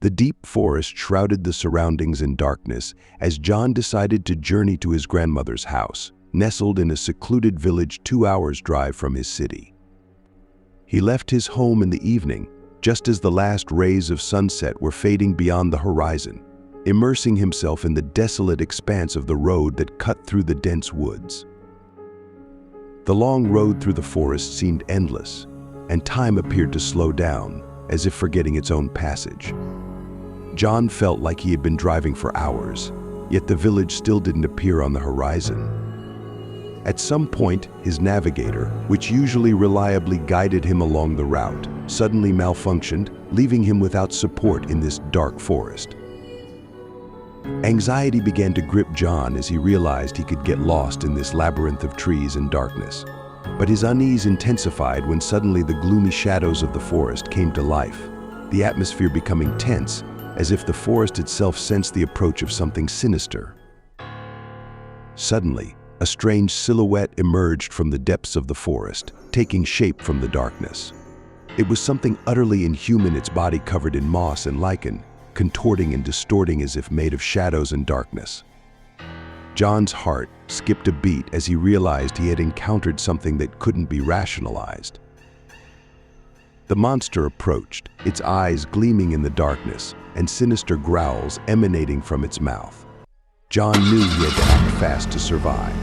The deep forest shrouded the surroundings in darkness as John decided to journey to his grandmother's house, nestled in a secluded village 2 hours' drive from his city. He left his home in the evening, just as the last rays of sunset were fading beyond the horizon, immersing himself in the desolate expanse of the road that cut through the dense woods. The long road through the forest seemed endless, and time appeared to slow down, as if forgetting its own passage. John felt like he had been driving for hours, yet the village still didn't appear on the horizon. At some point, his navigator, which usually reliably guided him along the route, suddenly malfunctioned, leaving him without support in this dark forest. Anxiety began to grip John as he realized he could get lost in this labyrinth of trees and darkness. But his unease intensified when suddenly the gloomy shadows of the forest came to life, the atmosphere becoming tense, as if the forest itself sensed the approach of something sinister. Suddenly, a strange silhouette emerged from the depths of the forest, taking shape from the darkness. It was something utterly inhuman, its body covered in moss and lichen, contorting and distorting as if made of shadows and darkness. John's heart skipped a beat as he realized he had encountered something that couldn't be rationalized. The monster approached, its eyes gleaming in the darkness, and sinister growls emanating from its mouth. John knew he had to act fast to survive.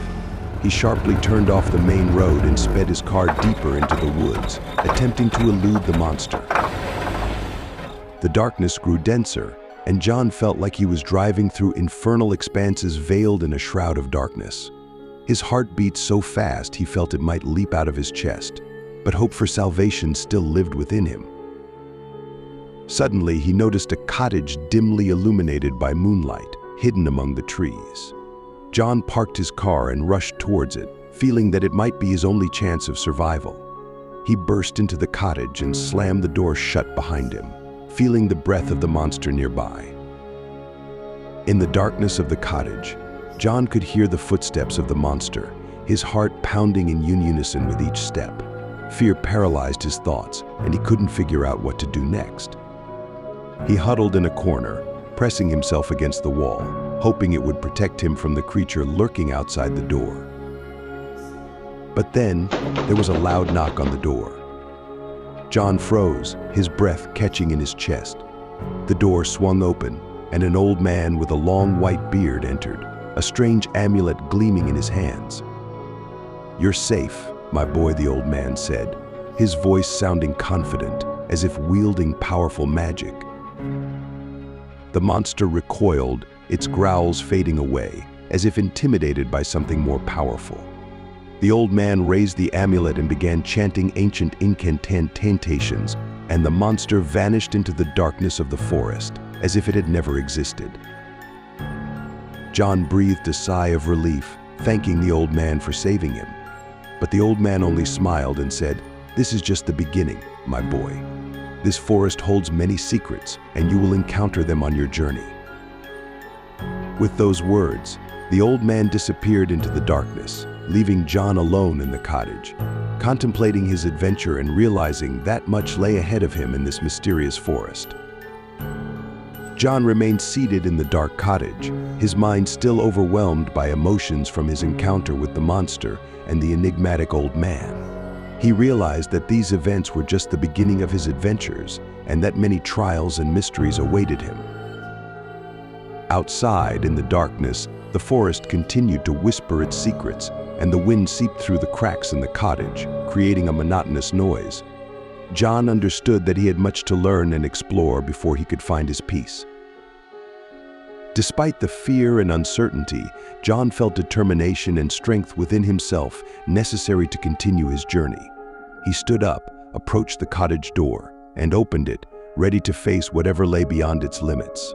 He sharply turned off the main road and sped his car deeper into the woods, attempting to elude the monster. The darkness grew denser, and John felt like he was driving through infernal expanses veiled in a shroud of darkness. His heart beat so fast he felt it might leap out of his chest, but hope for salvation still lived within him. Suddenly, he noticed a cottage dimly illuminated by moonlight, hidden among the trees. John parked his car and rushed towards it, feeling that it might be his only chance of survival. He burst into the cottage and slammed the door shut behind him, feeling the breath of the monster nearby. In the darkness of the cottage, John could hear the footsteps of the monster, his heart pounding in unison with each step. Fear paralyzed his thoughts, and he couldn't figure out what to do next. He huddled in a corner, pressing himself against the wall, hoping it would protect him from the creature lurking outside the door. But then, there was a loud knock on the door. John froze, his breath catching in his chest. The door swung open, and an old man with a long white beard entered, a strange amulet gleaming in his hands. "You're safe, my boy," the old man said, his voice sounding confident, as if wielding powerful magic. The monster recoiled, its growls fading away, as if intimidated by something more powerful. The old man raised the amulet and began chanting ancient incantations, and the monster vanished into the darkness of the forest, as if it had never existed. John breathed a sigh of relief, thanking the old man for saving him. But the old man only smiled and said, "This is just the beginning, my boy. This forest holds many secrets, and you will encounter them on your journey." With those words, the old man disappeared into the darkness, leaving John alone in the cottage, contemplating his adventure and realizing that much lay ahead of him in this mysterious forest. John remained seated in the dark cottage, his mind still overwhelmed by emotions from his encounter with the monster and the enigmatic old man. He realized that these events were just the beginning of his adventures, and that many trials and mysteries awaited him. Outside, in the darkness, the forest continued to whisper its secrets, and the wind seeped through the cracks in the cottage, creating a monotonous noise. John understood that he had much to learn and explore before he could find his peace. Despite the fear and uncertainty, John felt determination and strength within himself necessary to continue his journey. He stood up, approached the cottage door, and opened it, ready to face whatever lay beyond its limits.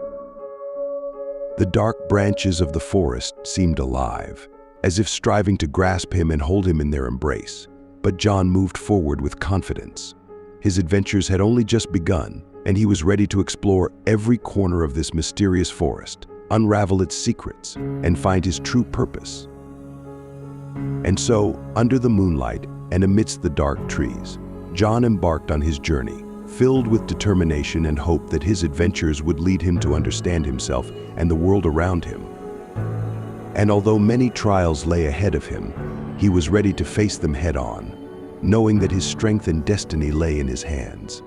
The dark branches of the forest seemed alive, as if striving to grasp him and hold him in their embrace. But John moved forward with confidence. His adventures had only just begun, and he was ready to explore every corner of this mysterious forest, unravel its secrets, and find his true purpose. And so, under the moonlight and amidst the dark trees, John embarked on his journey, filled with determination and hope that his adventures would lead him to understand himself and the world around him. And although many trials lay ahead of him, he was ready to face them head-on, knowing that his strength and destiny lay in his hands.